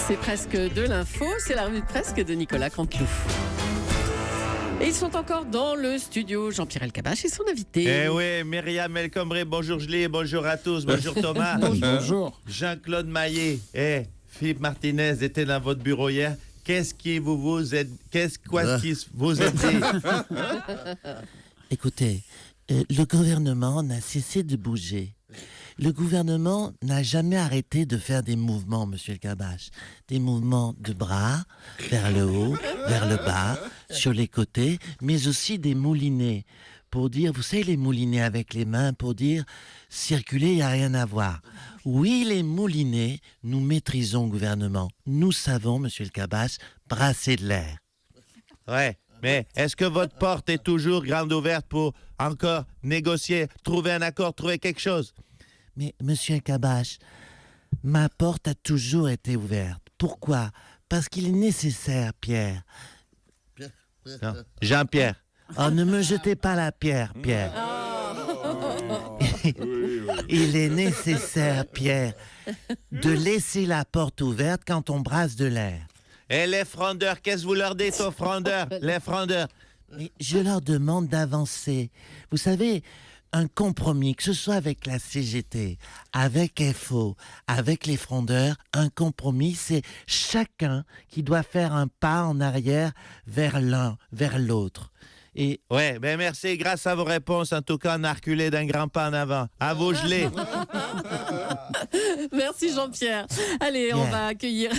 C'est presque de l'info, c'est la revue de presque de Nicolas Canteloup. Et ils sont encore dans le studio, Jean-Pierre Elkabbach et son invité. Eh oui, Myriam El Khomri, bonjour Julie, bonjour à tous, bonjour Thomas. Bonjour. Jean-Claude Maillet, Philippe Martinez était dans votre bureau hier. Qu'est-ce qui vous êtes dit? Écoutez, le gouvernement n'a cessé de bouger. Le gouvernement n'a jamais arrêté de faire des mouvements, monsieur Elkabbach. Des mouvements de bras, vers le haut, vers le bas, sur les côtés, mais aussi des moulinets. Pour dire, vous savez, les moulinets avec les mains, pour dire, circuler, il n'y a rien à voir. Oui, les moulinets, nous maîtrisons le gouvernement. Nous savons, monsieur Elkabbach, brasser de l'air. Ouais, mais est-ce que votre porte est toujours grande ouverte pour encore négocier, trouver un accord, trouver quelque chose? Mais, monsieur Elkabbach, ma porte a toujours été ouverte. Pourquoi? Parce qu'il est nécessaire, Pierre. Non. Jean-Pierre. Oh, ne me jetez pas la pierre, Pierre. Il est nécessaire, Pierre, de laisser la porte ouverte quand on brasse de l'air. Et les frondeurs, qu'est-ce que vous leur dites aux frondeurs? Les frondeurs. Mais je leur demande d'avancer. Vous savez, un compromis, que ce soit avec la CGT, avec FO, avec les frondeurs, un compromis, c'est chacun qui doit faire un pas en arrière vers l'un, vers l'autre. Et Ouais, ben merci, grâce à vos réponses, en tout cas, on a reculé d'un grand pas en avant. À vous geler. Merci Jean-Pierre. Allez, on va accueillir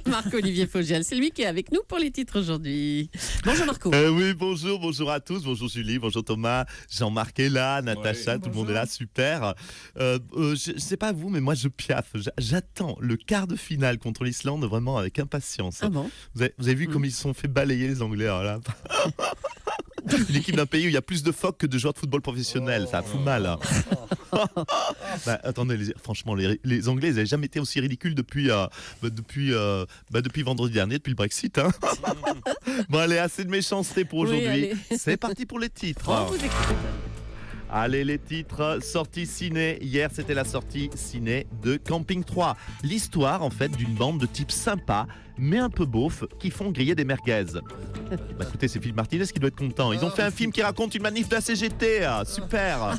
Marc-Olivier Fogiel. C'est lui qui est avec nous pour les titres aujourd'hui. Bonjour Marco. Oui, bonjour à tous. Bonjour Julie, bonjour Thomas, Jean-Marc est là, Natacha, tout le monde est là, super. Je sais pas vous, mais moi je piaffe. J'attends le quart de finale contre l'Islande vraiment avec impatience. Ah bon? Vous avez vu comme ils se sont fait balayer les Anglais, alors là. Une équipe d'un pays où il y a plus de phoques que de joueurs de football professionnels, ça fout mal. Hein. Attendez, franchement, les Anglais, ils n'avaient jamais été aussi ridicules depuis vendredi dernier, depuis le Brexit. Hein. Bon, allez, assez de méchanceté pour aujourd'hui. Oui, c'est parti pour les titres. On vous écoute. Allez, les titres, sortie ciné. Hier, c'était la sortie ciné de Camping 3. L'histoire, en fait, d'une bande de types sympas, mais un peu beaufs, qui font griller des merguez. Écoutez, c'est Philippe Martinez qui doit être content. Ils ont fait un film qui raconte une manif de la CGT. Super.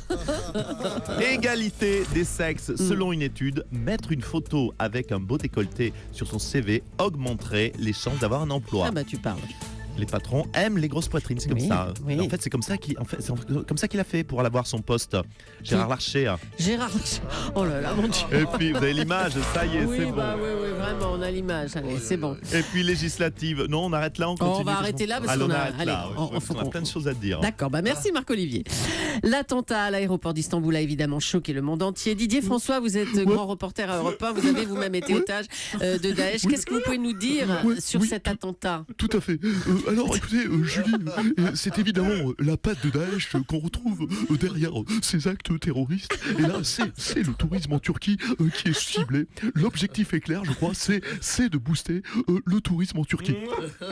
Égalité des sexes. Selon une étude, mettre une photo avec un beau décolleté sur son CV augmenterait les chances d'avoir un emploi. Ah bah tu parles. Les patrons aiment les grosses poitrines, c'est comme ça. Oui. En fait, c'est comme ça qu'il a fait pour avoir son poste. Gérard Larcher. Gérard. Oh là là, mon Dieu. Et puis, vous avez l'image, ça y est, Oui, c'est bon. oui, vraiment, on a l'image. Allez, c'est bon. Et puis, législative. Non, on arrête là, on continue. On va arrêter là parce qu'on on a. arrête Allez, là. on a plein de choses à dire. D'accord, merci Marc-Olivier. L'attentat à l'aéroport d'Istanbul a évidemment choqué le monde entier. Didier François, vous êtes grand reporter à Europe 1, vous avez vous-même été otage de Daesh. Qu'est-ce que vous pouvez nous dire sur cet attentat? Tout à fait. Alors écoutez, Julie, c'est évidemment la patte de Daesh qu'on retrouve derrière ces actes terroristes. Et là, c'est le tourisme en Turquie qui est ciblé. L'objectif est clair, je crois, c'est de booster le tourisme en Turquie.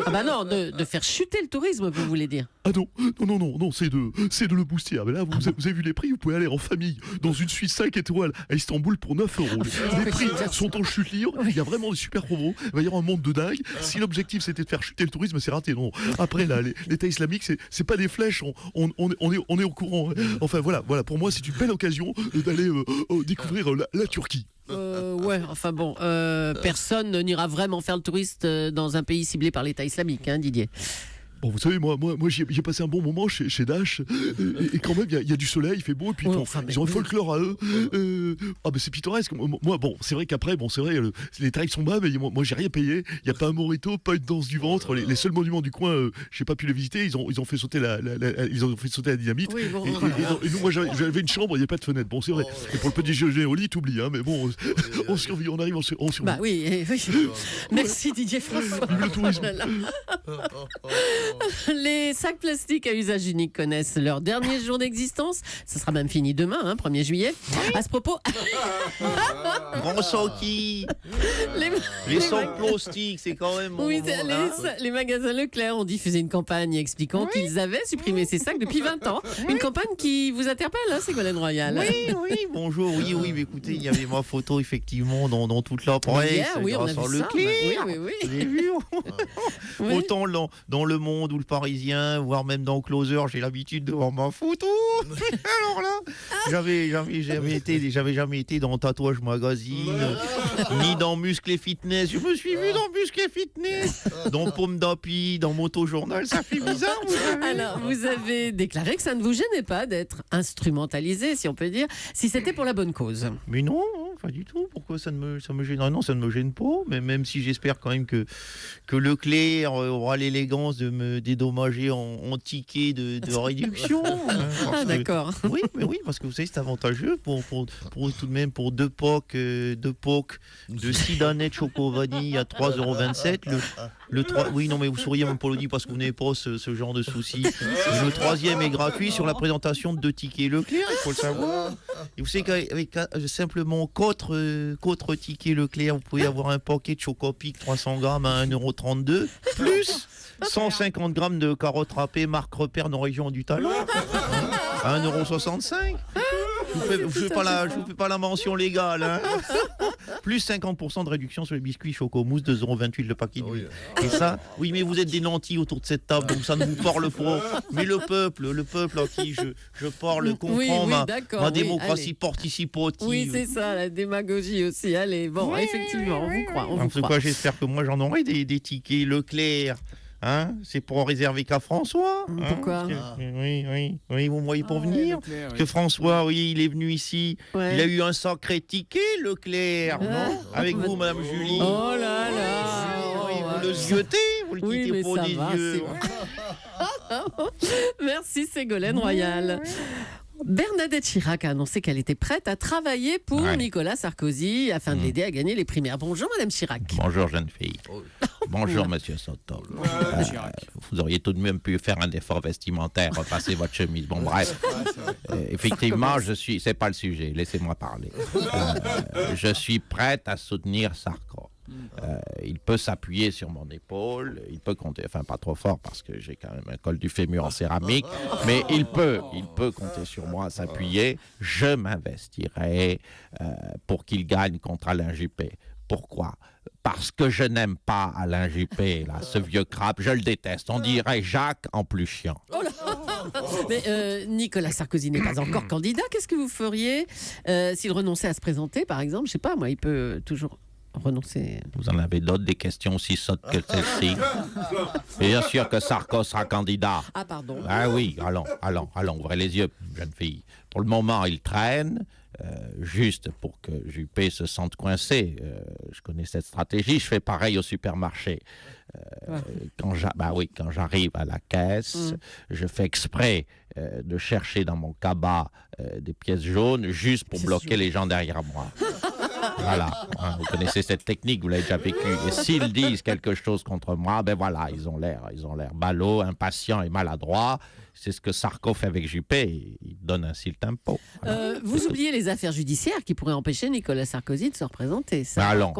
Ah bah non, de faire chuter le tourisme, vous voulez dire? Ah non, c'est de le booster. Mais là, vous avez vu les prix, vous pouvez aller en famille dans une suite 5 étoiles à Istanbul pour 9 €. Les prix sont en chute libre, il y a vraiment des super promos, il va y avoir un monde de dingue. Si l'objectif c'était de faire chuter le tourisme, c'est raté. Non. Après, là, l'État islamique, c'est pas des flèches, on est au courant. Enfin, voilà, pour moi, c'est une belle occasion d'aller découvrir la Turquie. Personne n'ira vraiment faire le touriste dans un pays ciblé par l'État islamique, hein, Didier. Bon, vous savez, moi j'y ai passé un bon moment chez Daesh, et quand même, il y a du soleil, il fait beau, et puis ils ont un folklore à eux. C'est pittoresque. Moi, c'est vrai qu'après, les tarifs sont bas, mais moi, j'ai rien payé. Il n'y a pas un morito, pas une danse du ventre. Les seuls monuments du coin, j'ai pas pu les visiter. Ils ont fait sauter la dynamite. Oui, et nous, moi, j'avais une chambre, il n'y a pas de fenêtre. Bon, c'est vrai. Et pour le petit déjeuner au lit, t'oublies, hein, mais bon, on survit, on arrive, on survit. Bah oui. Merci Didier François. Vive le tourisme. Les sacs plastiques à usage unique connaissent leur dernier jour d'existence. Ça sera même fini demain, 1er juillet. À ce propos, Bon sang qui Les sacs plastiques, c'est quand même... oui, les magasins Leclerc ont diffusé une campagne expliquant qu'ils avaient supprimé ces sacs depuis 20 ans. Une campagne qui vous interpelle, Ségolène Royal. Oui, bonjour, oui, mais écoutez, il y avait ma photo effectivement dans toute la presse, Hier, oui, on a grâce vu à ça. Leclerc. Oui. Vous avez vu Oui. Autant dans Le Monde ou Le Parisien, voire même dans Closer, j'ai l'habitude de voir ma photo. Alors là, j'avais jamais été dans Tatouage Magazine, ni dans Muscle et Fitness. Je me suis vu dans Muscle et Fitness, dans Pomme d'Api, dans Moto Journal. Ça fait bizarre, vous savez. Alors, vous avez déclaré que ça ne vous gênait pas d'être instrumentalisé, si on peut dire, si c'était pour la bonne cause. Mais non, pas du tout. Pourquoi ça me gêne? Non, ça ne me gêne pas. Mais même si j'espère quand même que Leclerc aura l'élégance de me dédommager en tickets de réduction. Ah, d'accord. Oui, parce que vous savez, c'est avantageux pour tout de même pour deux pocs de Sidanet Choco Vanille à 3,27 €. Le 3, oui, non, mais vous souriez, mon Polony, parce que vous n'avez pas ce genre de soucis. Le troisième est gratuit sur la présentation de 2 tickets Leclerc, il faut le savoir. Et vous savez qu'avec simplement 4 tickets Leclerc, vous pouvez avoir un paquet de Chocopic 300 grammes à 1,32 €, plus 150 grammes de carottes râpées marque repère dans région du talent à 1,65 €. Je ne vous fais pas la mention légale. Hein. Plus 50% de réduction sur les biscuits Chocomousse, 2,28 € le paquet de 8. Et ça, oui, mais vous êtes des nantis autour de cette table, donc ça ne vous parle pas. Mais le peuple à qui je parle comprend ma démocratie participative. Oui, c'est ça, la démagogie aussi. Allez, bon, effectivement, on vous croit. En tout cas, j'espère que moi, j'en aurai des tickets Leclerc. Hein, c'est pour en réserver qu'à François. Pourquoi Oui, vous me voyez pour venir. Parce que François, oui, il est venu ici. Ouais. Il a eu un sacré ticket, Leclerc, non? Avec vous, Madame Julie. Oh là là. Oui, vous le ziotez, vous le quittez pas des yeux. Merci Ségolène Royal. Bernadette Chirac a annoncé qu'elle était prête à travailler pour Nicolas Sarkozy afin de l'aider à gagner les primaires. Bonjour Madame Chirac. Bonjour jeune fille. Bonjour Monsieur Soto. Vous auriez tout de même pu faire un effort vestimentaire, repasser votre chemise. Bon bref, effectivement, c'est pas le sujet. Laissez-moi parler. Je suis prête à soutenir Sarko. Il peut s'appuyer sur mon épaule, il peut compter, enfin pas trop fort parce que j'ai quand même un col du fémur en céramique, mais il peut compter sur moi, s'appuyer. Je m'investirai pour qu'il gagne contre Alain Juppé. Pourquoi? Parce que je n'aime pas Alain Juppé, là, ce vieux crabe, je le déteste. On dirait Jacques en plus chiant. Mais Nicolas Sarkozy n'est pas encore candidat. Qu'est-ce que vous feriez s'il renonçait à se présenter, par exemple? Je sais pas, moi, il peut toujours renoncer. Vous en avez d'autres, des questions aussi sottes que celle-ci? Bien sûr que Sarko sera candidat. Ah, pardon. Ah oui, allons, ouvrez les yeux, jeune fille. Pour le moment, il traîne. Juste pour que Juppé se sente coincé. Je connais cette stratégie, je fais pareil au supermarché. Quand j'arrive à la caisse, je fais exprès de chercher dans mon cabas des pièces jaunes juste pour bloquer les gens derrière moi. Voilà, vous connaissez cette technique, vous l'avez déjà vécu. Et s'ils disent quelque chose contre moi, ben voilà, ils ont l'air ballots, impatients et maladroits. C'est ce que Sarko fait avec Juppé, il donne ainsi le tempo. Voilà. Vous oubliez les affaires judiciaires qui pourraient empêcher Nicolas Sarkozy de se représenter. Ça, allons,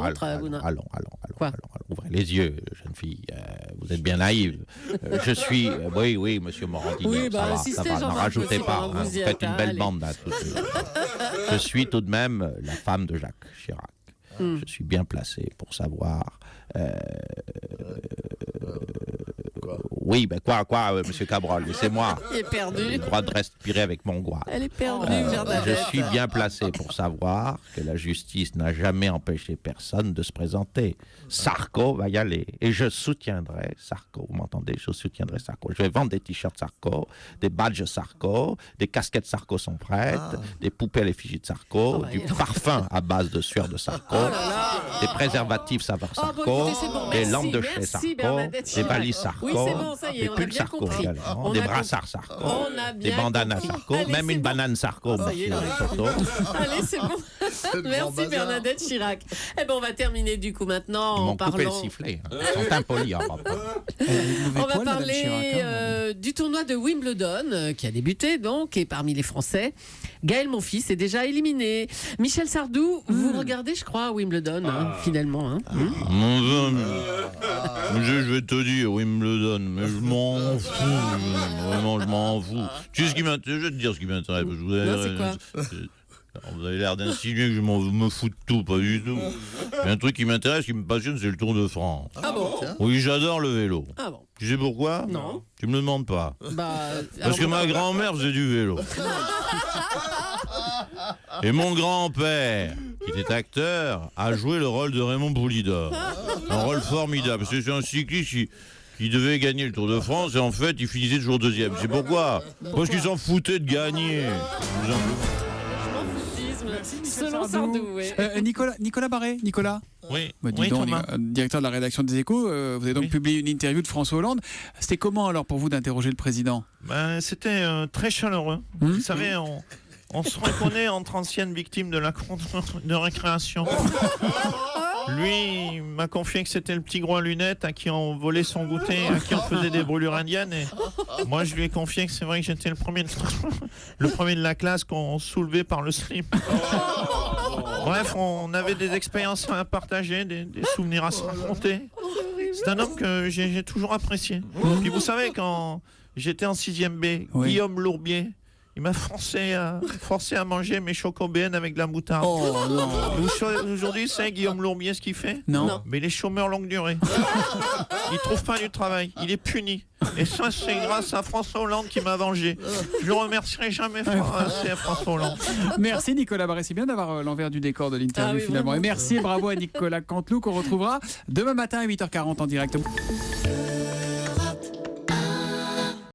ouvrez les yeux, jeune fille. Vous êtes bien naïve. Je suis, oui, monsieur Morandini, ça va, n'en rajoutez pas. Vous faites une belle bande là. Je suis tout de même la femme de Jacques Chirac. Je suis bien placé pour savoir. Oui, ben quoi, monsieur Cabrol, laissez-moi. Il est perdu. J'ai le droit de respirer avec mon goût. Elle est perdue, Bernadette. Je suis bien placé pour savoir que la justice n'a jamais empêché personne de se présenter. Sarko va y aller. Et je soutiendrai Sarko. Vous m'entendez? Je soutiendrai Sarko. Je vais vendre des t-shirts Sarko, des badges Sarko, des casquettes Sarko sont prêtes, des poupées à l'effigie de Sarko, du parfum à base de sueur de Sarko, des préservatifs saveur Sarko, des lampes de chez Sarko, des valises Sarko, bon, ça y est, Des on a pulls bien Sarko, compris. également, On des a brassards Sarko, On a des bien bandanas compris. Sarko, Allez, même c'est une bon. banane Sarko, Ça y est, monsieur, là. surtout. Allez, c'est bon. Merci Bernadette Chirac. Eh ben, on va terminer du coup Ils maintenant en m'ont coupé le parlant. sifflet. Ils sont impolis. hein, papa. On va parler du tournoi de Wimbledon qui a débuté donc et parmi les Français, Gaël Monfils est déjà éliminé. Michel Sardou, vous regardez, je crois, Wimbledon finalement. Hein. Mon ami, je vais te dire Wimbledon, mais je m'en fous. Vraiment, je m'en fous. Tu sais ce qui m'intéresse. Je vais te dire ce qui m'intéresse. parce que vous avez- Non, c'est quoi Alors, vous avez l'air d'insinuer que je me fous de tout, pas du tout. Il y a un truc qui m'intéresse, qui me passionne, c'est le Tour de France. Ah bon Oui, j'adore le vélo. Ah bon. Tu sais pourquoi? Non. Tu me le demandes pas. Bah, Parce que ma grand-mère faisait du vélo. Et mon grand-père, qui était acteur, a joué le rôle de Raymond Poulidor. Un rôle formidable. Parce que c'est un cycliste qui devait gagner le Tour de France et en fait, il finissait toujours deuxième. C'est pourquoi? Parce qu'ils s'en foutaient de gagner. Tout simplement. selon Sardou, oui. Nicolas Barré, Nicolas. Oui, Bah, dis oui, donc, Thomas. directeur de la rédaction des Échos, vous avez donc Oui. publié une interview de François Hollande. C'était comment alors pour vous d'interroger le président? Ben, c'était très chaleureux. Vous savez, on se reconnaît entre anciennes victimes de la cour de récréation. Lui, il m'a confié que c'était le petit gros à lunettes à qui on volait son goûter, à qui on faisait des brûlures indiennes. Et moi, je lui ai confié que c'est vrai que j'étais le premier de la classe qu'on soulevait par le slip. Bref, on avait des expériences à partager, des souvenirs à se raconter. C'est un homme que j'ai toujours apprécié. Puis vous savez, quand j'étais en 6e B, Oui. Guillaume Lourbier, il m'a forcé à manger mes chocobéennes avec de la moutarde. Oh non. Aujourd'hui, c'est Guillaume Lourbier ce qu'il fait? Non. Mais il est chômeur longue durée. Il trouve pas du travail. Il est puni. Et ça, c'est grâce à François Hollande qui m'a vengé. Je le remercierai jamais assez à François Hollande. Merci Nicolas Barré, c'est bien d'avoir l'envers du décor de l'interview Ah oui, finalement. vraiment. Et merci et bravo à Nicolas Canteloup qu'on retrouvera demain matin à 8h40 en direct.